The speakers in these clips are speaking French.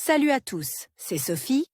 Salut à tous, c'est Sophie.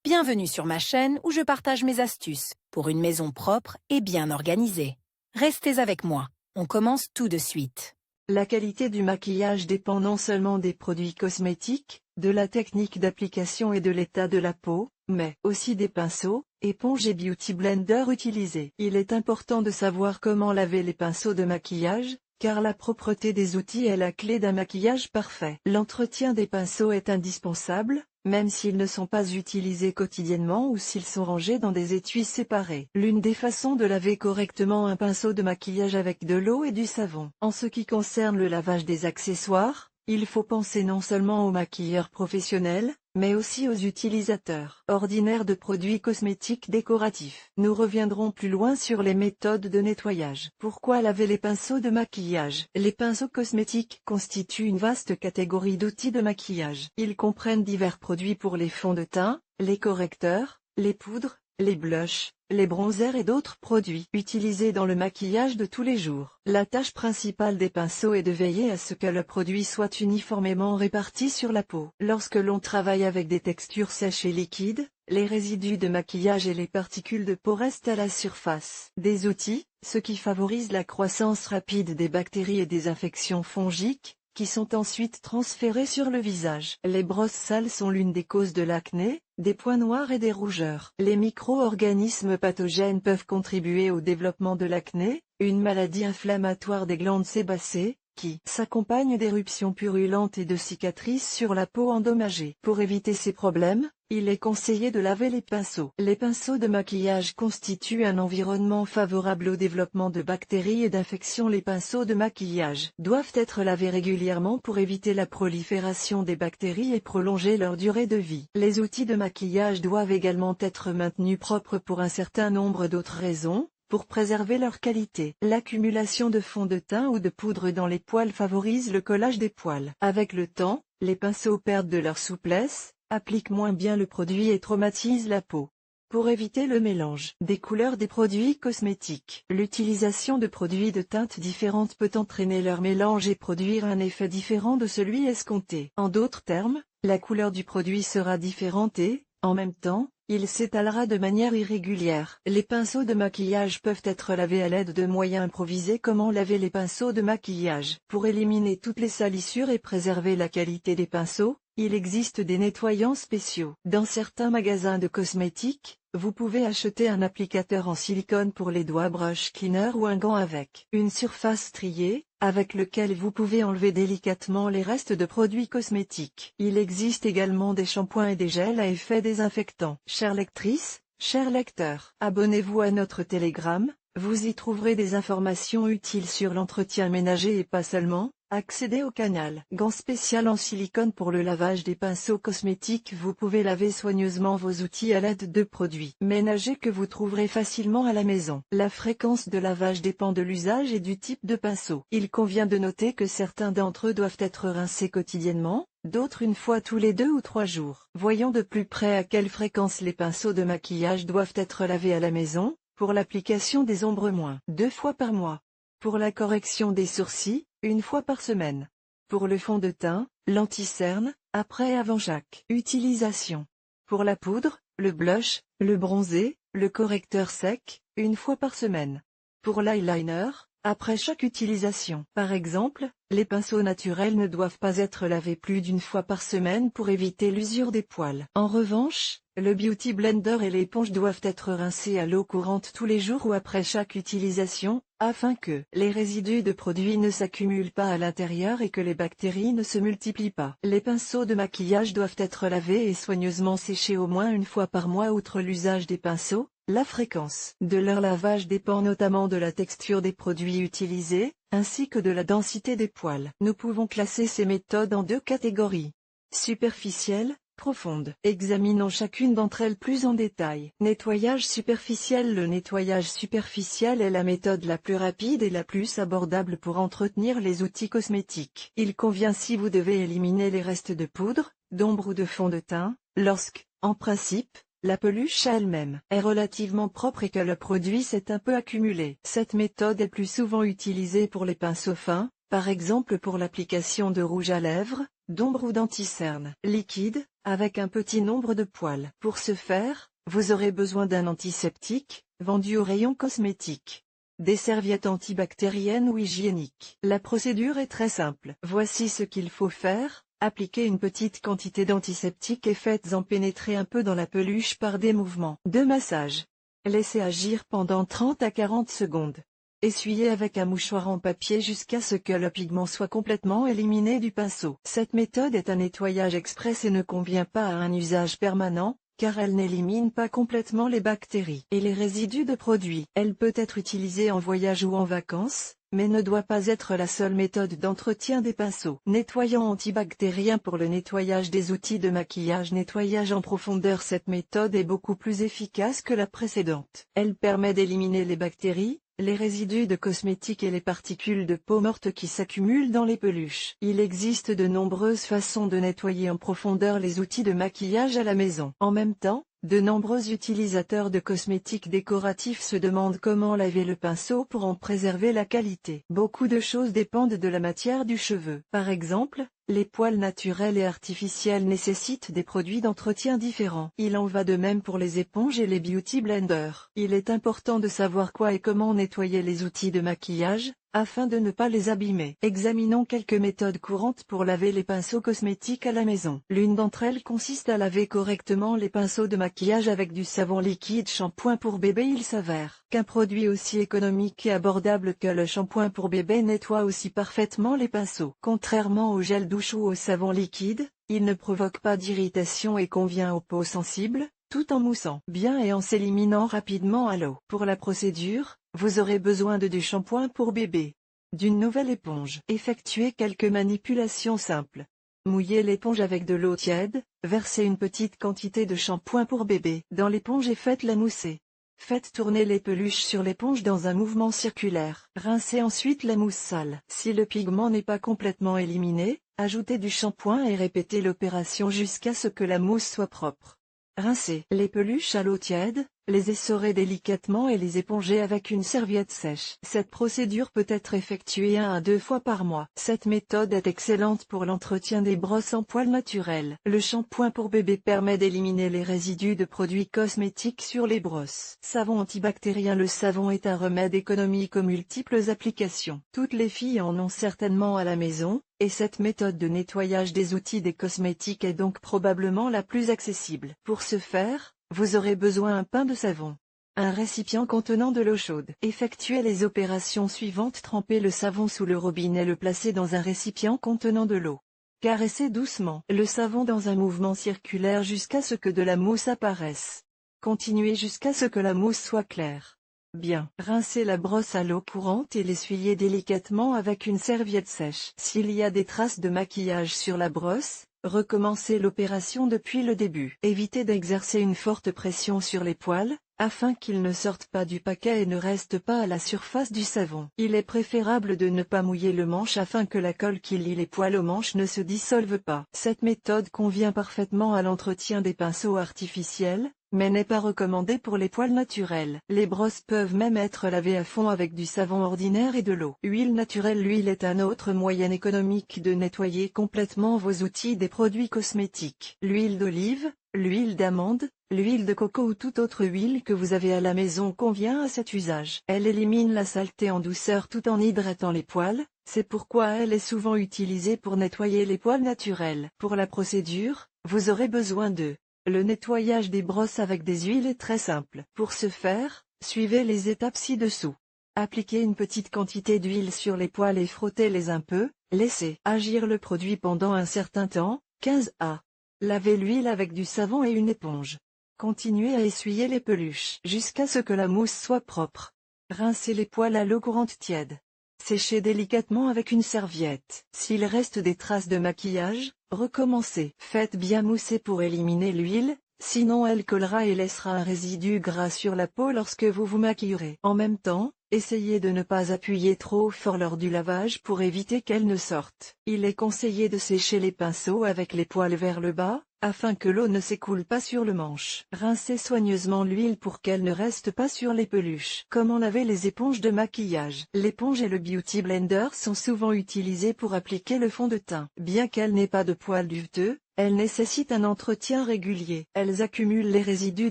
Bienvenue sur ma chaîne où je partage mes astuces pour une maison propre et bien organisée. Restez avec moi, on commence tout de suite. La qualité du maquillage dépend non seulement des produits cosmétiques, de la technique d'application et de l'état de la peau, mais aussi des pinceaux, éponges et beauty blenders utilisés. Il est important de savoir comment laver les pinceaux de maquillage, car la propreté des outils est la clé d'un maquillage parfait. L'entretien des pinceaux est indispensable, même s'ils ne sont pas utilisés quotidiennement ou s'ils sont rangés dans des étuis séparés. L'une des façons de laver correctement un pinceau de maquillage avec de l'eau et du savon. En ce qui concerne le lavage des accessoires, il faut penser non seulement aux maquilleurs professionnels, mais aussi aux utilisateurs ordinaires de produits cosmétiques décoratifs. Nous reviendrons plus loin sur les méthodes de nettoyage. Pourquoi laver les pinceaux de maquillage? Les pinceaux cosmétiques constituent une vaste catégorie d'outils de maquillage. Ils comprennent divers produits pour les fonds de teint, les correcteurs, les poudres, les blushs, les bronzers et d'autres produits utilisés dans le maquillage de tous les jours. La tâche principale des pinceaux est de veiller à ce que le produit soit uniformément réparti sur la peau. Lorsque l'on travaille avec des textures sèches et liquides, les résidus de maquillage et les particules de peau restent à la surface des outils, ce qui favorise la croissance rapide des bactéries et des infections fongiques, qui sont ensuite transférées sur le visage. Les brosses sales sont l'une des causes de l'acné, des points noirs et des rougeurs. Les micro-organismes pathogènes peuvent contribuer au développement de l'acné, une maladie inflammatoire des glandes sébacées, qui s'accompagne d'éruptions purulentes et de cicatrices sur la peau endommagée. Pour éviter ces problèmes, il est conseillé de laver les pinceaux. Les pinceaux de maquillage constituent un environnement favorable au développement de bactéries et d'infections. Les pinceaux de maquillage doivent être lavés régulièrement pour éviter la prolifération des bactéries et prolonger leur durée de vie. Les outils de maquillage doivent également être maintenus propres pour un certain nombre d'autres raisons. Pour préserver leur qualité, l'accumulation de fond de teint ou de poudre dans les poils favorise le collage des poils. Avec le temps, les pinceaux perdent de leur souplesse, appliquent moins bien le produit et traumatisent la peau. Pour éviter le mélange des couleurs des produits cosmétiques, l'utilisation de produits de teintes différentes peut entraîner leur mélange et produire un effet différent de celui escompté. En d'autres termes, la couleur du produit sera différente et, en même temps, il s'étalera de manière irrégulière. Les pinceaux de maquillage peuvent être lavés à l'aide de moyens improvisés. Comment laver les pinceaux de maquillage? Pour éliminer toutes les salissures et préserver la qualité des pinceaux, il existe des nettoyants spéciaux. Dans certains magasins de cosmétiques, vous pouvez acheter un applicateur en silicone pour les doigts brush cleaner ou un gant avec une surface striée, avec lequel vous pouvez enlever délicatement les restes de produits cosmétiques. Il existe également des shampoings et des gels à effet désinfectant. Chère lectrice, cher lecteur, abonnez-vous à notre Telegram, vous y trouverez des informations utiles sur l'entretien ménager et pas seulement. Accédez au canal. Gant spécial en silicone pour le lavage des pinceaux cosmétiques. Vous pouvez laver soigneusement vos outils à l'aide de produits ménagers que vous trouverez facilement à la maison. La fréquence de lavage dépend de l'usage et du type de pinceau. Il convient de noter que certains d'entre eux doivent être rincés quotidiennement, d'autres une fois tous les 2 ou 3 jours. Voyons de plus près à quelle fréquence les pinceaux de maquillage doivent être lavés à la maison. Pour l'application des ombres, moins 2 fois par mois. Pour la correction des sourcils, 1 fois par semaine. Pour le fond de teint, l'anti-cerne, après et avant chaque utilisation. Pour la poudre, le blush, le bronzé, le correcteur sec, 1 fois par semaine. Pour l'eyeliner, après chaque utilisation. Par exemple, les pinceaux naturels ne doivent pas être lavés plus d'1 fois par semaine pour éviter l'usure des poils. En revanche, le beauty blender et l'éponge doivent être rincés à l'eau courante tous les jours ou après chaque utilisation, afin que les résidus de produits ne s'accumulent pas à l'intérieur et que les bactéries ne se multiplient pas. Les pinceaux de maquillage doivent être lavés et soigneusement séchés au moins 1 fois par mois. Outre l'usage des pinceaux, la fréquence de leur lavage dépend notamment de la texture des produits utilisés, ainsi que de la densité des poils. Nous pouvons classer ces méthodes en 2 catégories. Superficielle, profonde. Examinons chacune d'entre elles plus en détail. Nettoyage superficiel. Le nettoyage superficiel est la méthode la plus rapide et la plus abordable pour entretenir les outils cosmétiques. Il convient, si vous devez éliminer les restes de poudre, d'ombre ou de fond de teint, lorsque, en principe, la peluche elle-même est relativement propre et que le produit s'est un peu accumulé. Cette méthode est plus souvent utilisée pour les pinceaux fins, par exemple pour l'application de rouge à lèvres, d'ombre ou d'anti-cerne liquide, avec un petit nombre de poils. Pour ce faire, vous aurez besoin d'un antiseptique, vendu au rayon cosmétique. Des serviettes antibactériennes ou hygiéniques. La procédure est très simple. Voici ce qu'il faut faire. Appliquez une petite quantité d'antiseptique et faites-en pénétrer un peu dans la peluche par des mouvements de massage. Laissez agir pendant 30 à 40 secondes. Essuyez avec un mouchoir en papier jusqu'à ce que le pigment soit complètement éliminé du pinceau. Cette méthode est un nettoyage express et ne convient pas à un usage permanent, car elle n'élimine pas complètement les bactéries et les résidus de produits. Elle peut être utilisée en voyage ou en vacances, mais ne doit pas être la seule méthode d'entretien des pinceaux. Nettoyant antibactérien pour le nettoyage des outils de maquillage. Nettoyage en profondeur. Cette méthode est beaucoup plus efficace que la précédente. Elle permet d'éliminer les bactéries, les résidus de cosmétiques et les particules de peau morte qui s'accumulent dans les peluches. Il existe de nombreuses façons de nettoyer en profondeur les outils de maquillage à la maison. En même temps, de nombreux utilisateurs de cosmétiques décoratifs se demandent comment laver le pinceau pour en préserver la qualité. Beaucoup de choses dépendent de la matière du cheveu. Par exemple, les poils naturels et artificiels nécessitent des produits d'entretien différents. Il en va de même pour les éponges et les beauty blenders. Il est important de savoir quoi et comment nettoyer les outils de maquillage, afin de ne pas les abîmer. Examinons quelques méthodes courantes pour laver les pinceaux cosmétiques à la maison. L'une d'entre elles consiste à laver correctement les pinceaux de maquillage avec du savon liquide shampoing pour bébé. Il s'avère qu'un produit aussi économique et abordable que le shampoing pour bébé nettoie aussi parfaitement les pinceaux. Contrairement au gel douche ou au savon liquide, il ne provoque pas d'irritation et convient aux peaux sensibles, tout en moussant bien et en s'éliminant rapidement à l'eau. Pour la procédure, vous aurez besoin de du shampoing pour bébé, d'une nouvelle éponge. Effectuez quelques manipulations simples. Mouillez l'éponge avec de l'eau tiède, versez une petite quantité de shampoing pour bébé dans l'éponge et faites-la mousser. Faites tourner les peluches sur l'éponge dans un mouvement circulaire. Rincez ensuite la mousse sale. Si le pigment n'est pas complètement éliminé, ajoutez du shampoing et répétez l'opération jusqu'à ce que la mousse soit propre. Rincez les peluches à l'eau tiède, les essorez délicatement et les épongez avec une serviette sèche. Cette procédure peut être effectuée 1 à 2 fois par mois. Cette méthode est excellente pour l'entretien des brosses en poils naturels. Le shampoing pour bébé permet d'éliminer les résidus de produits cosmétiques sur les brosses. Savon antibactérien. Le savon est un remède économique aux multiples applications. Toutes les filles en ont certainement à la maison, et cette méthode de nettoyage des outils des cosmétiques est donc probablement la plus accessible. Pour ce faire, vous aurez besoin d'un pain de savon, un récipient contenant de l'eau chaude. Effectuez les opérations suivantes. Trempez le savon sous le robinet, le placez dans un récipient contenant de l'eau. Caressez doucement le savon dans un mouvement circulaire jusqu'à ce que de la mousse apparaisse. Continuez jusqu'à ce que la mousse soit claire. Bien. Rincez la brosse à l'eau courante et l'essuyez délicatement avec une serviette sèche. S'il y a des traces de maquillage sur la brosse, recommencez l'opération depuis le début. Évitez d'exercer une forte pression sur les poils, afin qu'ils ne sortent pas du paquet et ne restent pas à la surface du savon. Il est préférable de ne pas mouiller le manche afin que la colle qui lie les poils au manche ne se dissolve pas. Cette méthode convient parfaitement à l'entretien des pinceaux artificiels, mais n'est pas recommandée pour les poils naturels. Les brosses peuvent même être lavées à fond avec du savon ordinaire et de l'eau. Huile naturelle. L'huile est un autre moyen économique de nettoyer complètement vos outils des produits cosmétiques. L'huile d'olive, l'huile d'amande, l'huile de coco ou toute autre huile que vous avez à la maison convient à cet usage. Elle élimine la saleté en douceur tout en hydratant les poils, c'est pourquoi elle est souvent utilisée pour nettoyer les poils naturels. Pour la procédure, vous aurez besoin de le nettoyage des brosses avec des huiles est très simple. Pour ce faire, suivez les étapes ci-dessous. Appliquez une petite quantité d'huile sur les poils et frottez-les un peu, laissez agir le produit pendant un certain temps, 15 à. Lavez l'huile avec du savon et une éponge. Continuez à essuyer les peluches jusqu'à ce que la mousse soit propre. Rincez les poils à l'eau courante tiède. Séchez délicatement avec une serviette. S'il reste des traces de maquillage, recommencez. Faites bien mousser pour éliminer l'huile, sinon elle collera et laissera un résidu gras sur la peau lorsque vous vous maquillerez. En même temps, essayez de ne pas appuyer trop fort lors du lavage pour éviter qu'elle ne sorte. Il est conseillé de sécher les pinceaux avec les poils vers le bas, afin que l'eau ne s'écoule pas sur le manche. Rincez soigneusement l'huile pour qu'elle ne reste pas sur les peluches. Comment laver les éponges de maquillage? L'éponge et le beauty blender sont souvent utilisés pour appliquer le fond de teint. Bien qu'elle n'ait pas de poils duveteux, Elles nécessitent un entretien régulier. Elles accumulent les résidus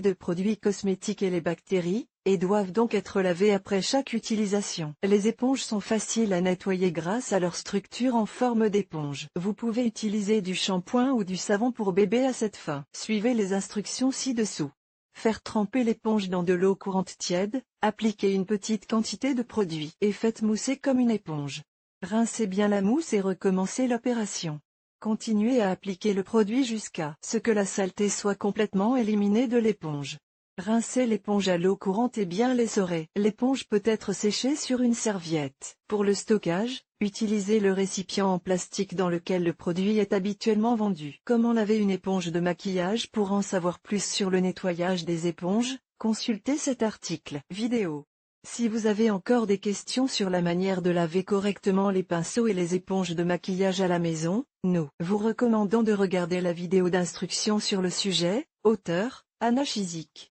de produits cosmétiques et les bactéries, et doivent donc être lavées après chaque utilisation. Les éponges sont faciles à nettoyer grâce à leur structure en forme d'éponge. Vous pouvez utiliser du shampoing ou du savon pour bébé à cette fin. Suivez les instructions ci-dessous. Faire tremper l'éponge dans de l'eau courante tiède, appliquez une petite quantité de produit et faites mousser comme une éponge. Rincez bien la mousse et recommencez l'opération. Continuez à appliquer le produit jusqu'à ce que la saleté soit complètement éliminée de l'éponge. Rincez l'éponge à l'eau courante et bien l'essorer. L'éponge peut être séchée sur une serviette. Pour le stockage, utilisez le récipient en plastique dans lequel le produit est habituellement vendu. Comment laver une éponge de maquillage? Pour en savoir plus sur le nettoyage des éponges, consultez cet article vidéo. Si vous avez encore des questions sur la manière de laver correctement les pinceaux et les éponges de maquillage à la maison, nous vous recommandons de regarder la vidéo d'instruction sur le sujet. Auteur, Anna Chizik.